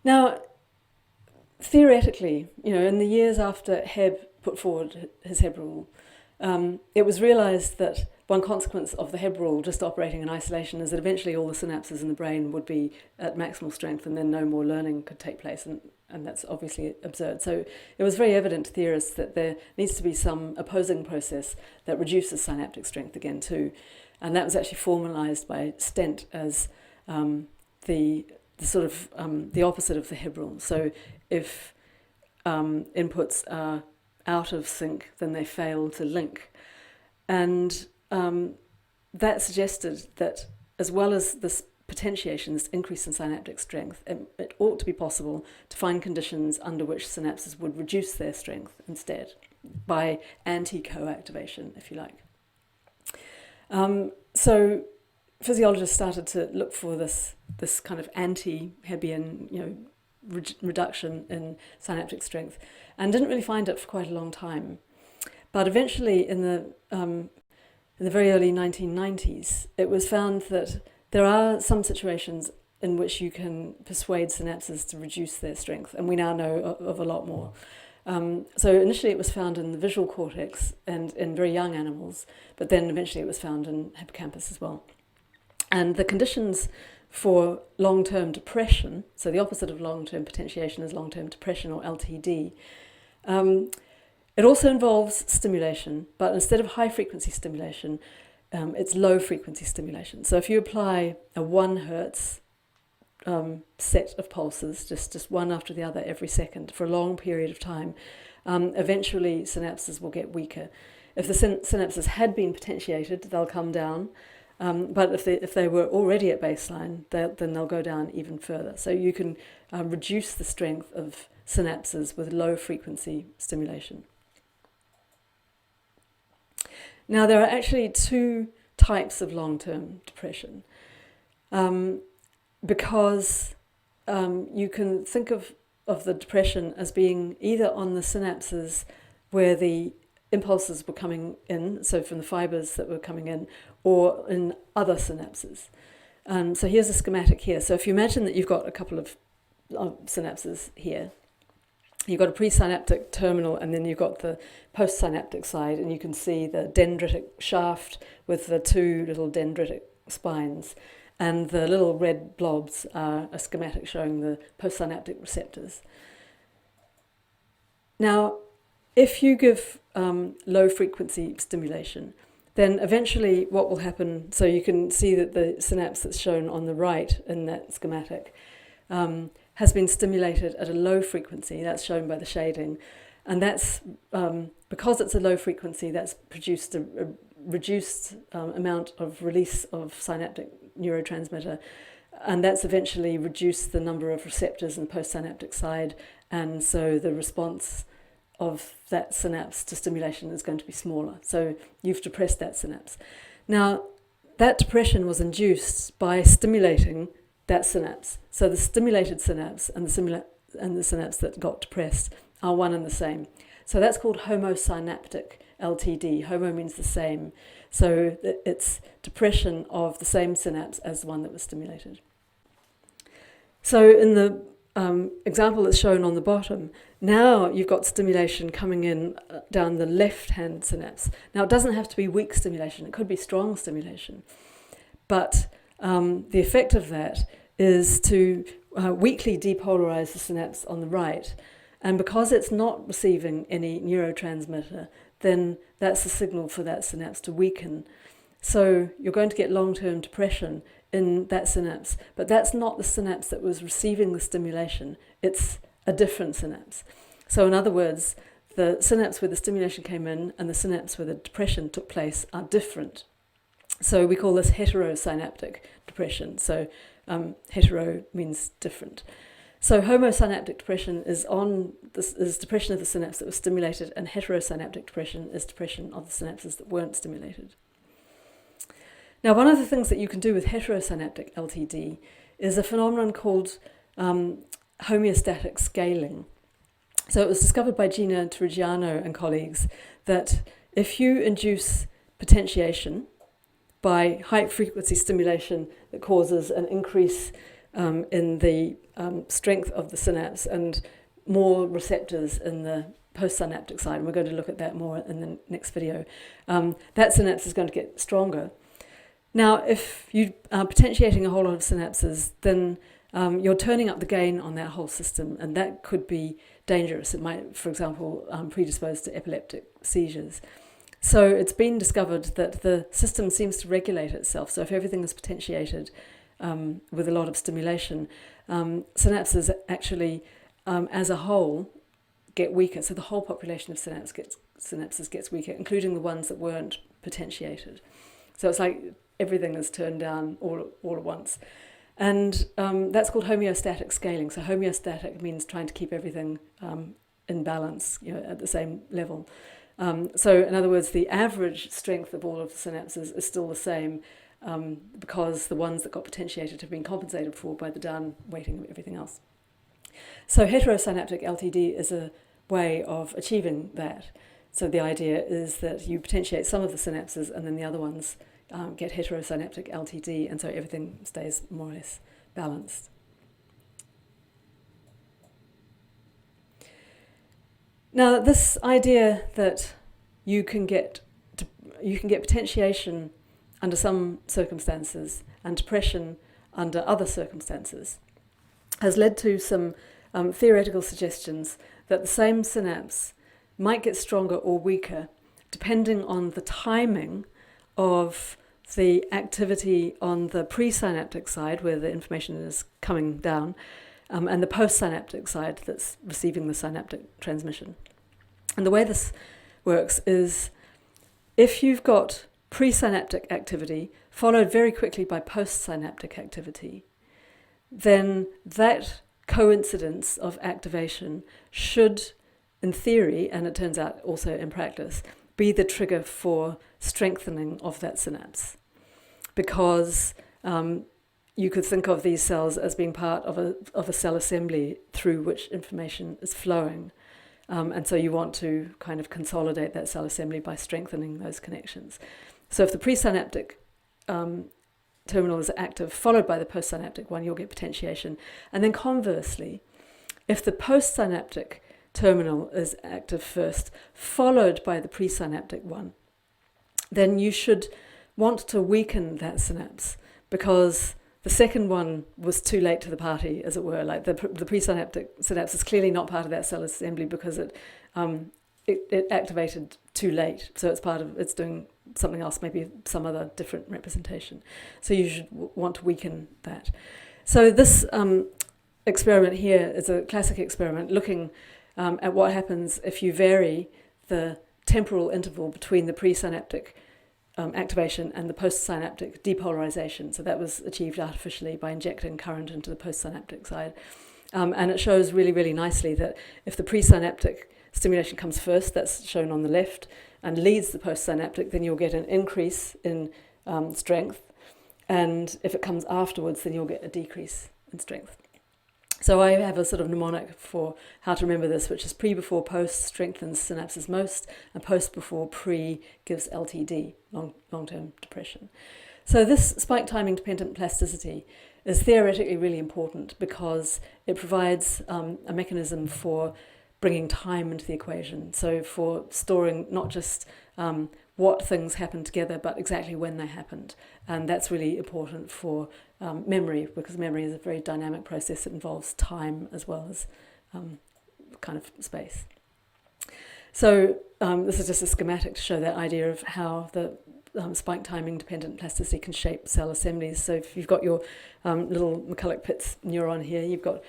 Now, theoretically, in the years after Hebb put forward his Hebb rule, it was realised that one consequence of the Hebb rule just operating in isolation is that eventually all the synapses in the brain would be at maximal strength and then no more learning could take place, and that's obviously absurd. So it was very evident to theorists that there needs to be some opposing process that reduces synaptic strength again too, and that was actually formalised by Stent as the sort of the opposite of the Hebb rule. So if inputs are out of sync, then they fail to link. And that suggested that as well as this potentiation, this increase in synaptic strength, it ought to be possible to find conditions under which synapses would reduce their strength instead, by anti-coactivation, if you like. So physiologists started to look for this kind of anti-Hebbian, reduction in synaptic strength, and didn't really find it for quite a long time. But eventually, in the very early 1990s, it was found that there are some situations in which you can persuade synapses to reduce their strength, and we now know of a lot more. So initially it was found in the visual cortex and in very young animals, but then eventually it was found in hippocampus as well. And the conditions for long-term depression, so the opposite of long-term potentiation is long-term depression, or LTD, it also involves stimulation, but instead of high-frequency stimulation, it's low-frequency stimulation. So if you apply a 1 hertz set of pulses, just one after the other every second for a long period of time, eventually synapses will get weaker. If the synapses had been potentiated, they'll come down, but if they were already at baseline, then they'll go down even further. So you can reduce the strength of synapses with low-frequency stimulation. Now, there are actually 2 types of long-term depression, because you can think of the depression as being either on the synapses where the impulses were coming in, so from the fibres that were coming in, or in other synapses. So here's a schematic here. So if you imagine that you've got a couple of synapses here, you've got a presynaptic terminal and then you've got the postsynaptic side, and you can see the dendritic shaft with the 2 little dendritic spines, and the little red blobs are a schematic showing the postsynaptic receptors. Now, if you give low-frequency stimulation, then eventually what will happen, so you can see that the synapse that's shown on the right in that schematic has been stimulated at a low frequency, that's shown by the shading, and that's, because it's a low frequency, that's produced a reduced amount of release of synaptic neurotransmitter, and that's eventually reduced the number of receptors in the postsynaptic side, and so the response of that synapse to stimulation is going to be smaller. So you've depressed that synapse. Now, that depression was induced by stimulating that synapse. So the stimulated synapse and the synapse that got depressed are one and the same. So that's called homosynaptic LTD. Homo means the same. So it's depression of the same synapse as the one that was stimulated. So in the example that's shown on the bottom, now you've got stimulation coming in down the left-hand synapse. Now, it doesn't have to be weak stimulation. It could be strong stimulation. But the effect of that is to weakly depolarize the synapse on the right. And because it's not receiving any neurotransmitter, then that's the signal for that synapse to weaken. So you're going to get long-term depression in that synapse, but that's not the synapse that was receiving the stimulation. It's a different synapse. So in other words, the synapse where the stimulation came in and the synapse where the depression took place are different. So we call this heterosynaptic depression. So hetero means different. So homosynaptic depression is depression of the synapse that was stimulated, and heterosynaptic depression is depression of the synapses that weren't stimulated. Now, one of the things that you can do with heterosynaptic LTD is a phenomenon called homeostatic scaling. So it was discovered by Gina Trigiano and colleagues that if you induce potentiation by high-frequency stimulation that causes an increase in the strength of the synapse and more receptors in the postsynaptic side, and we're going to look at that more in the next video. That synapse is going to get stronger. Now, if you are potentiating a whole lot of synapses, then you're turning up the gain on that whole system, and that could be dangerous. It might, for example, predispose to epileptic seizures. So it's been discovered that the system seems to regulate itself. So if everything is potentiated with a lot of stimulation, synapses actually, as a whole, get weaker. So the whole population of synapses gets weaker, including the ones that weren't potentiated. So it's like everything is turned down all at once. And that's called homeostatic scaling. So homeostatic means trying to keep everything in balance, at the same level. So in other words, the average strength of all of the synapses is still the same because the ones that got potentiated have been compensated for by the down weighting of everything else. So heterosynaptic LTD is a way of achieving that. So the idea is that you potentiate some of the synapses and then the other ones get heterosynaptic LTD, and so everything stays more or less balanced. Now, this idea that you can get potentiation under some circumstances and depression under other circumstances has led to some theoretical suggestions that the same synapse might get stronger or weaker depending on the timing of the activity on the presynaptic side, where the information is coming down, and the postsynaptic side that's receiving the synaptic transmission. And the way this works is if you've got presynaptic activity followed very quickly by postsynaptic activity, then that coincidence of activation should, in theory, and it turns out also in practice, be the trigger for strengthening of that synapse. Because you could think of these cells as being part of a cell assembly through which information is flowing. And so you want to kind of consolidate that cell assembly by strengthening those connections. So if the presynaptic terminal is active, followed by the postsynaptic one, you'll get potentiation. And then conversely, if the postsynaptic terminal is active first, followed by the presynaptic one, then you should want to weaken that synapse because the second one was too late to the party, as it were. Like the presynaptic synapse is clearly not part of that cell assembly because it activated too late. So it's doing something else, maybe some other different representation. So you should want to weaken that. So this experiment here is a classic experiment looking at what happens if you vary the temporal interval between the presynaptic activation and the postsynaptic depolarization. So that was achieved artificially by injecting current into the postsynaptic side. And it shows really, really nicely that if the presynaptic stimulation comes first, that's shown on the left, and leads the postsynaptic, then you'll get an increase in strength. And if it comes afterwards, then you'll get a decrease in strength. So I have a sort of mnemonic for how to remember this, which is pre before post strengthens synapses most, and post before pre gives LTD, long-term depression. So this spike timing dependent plasticity is theoretically really important because it provides a mechanism for bringing time into the equation. So for storing not just what things happen together, but exactly when they happened. And that's really important for memory, because memory is a very dynamic process that involves time as well as kind of space. So this is just a schematic to show that idea of how the spike timing dependent plasticity can shape cell assemblies. So if you've got your little McCulloch-Pitts neuron here, you've got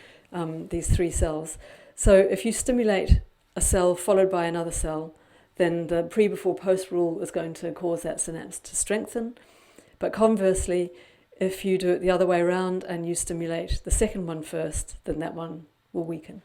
these three cells. So if you stimulate a cell followed by another cell, then the pre-before-post rule is going to cause that synapse to strengthen. But conversely, if you do it the other way around and you stimulate the second one first, then that one will weaken.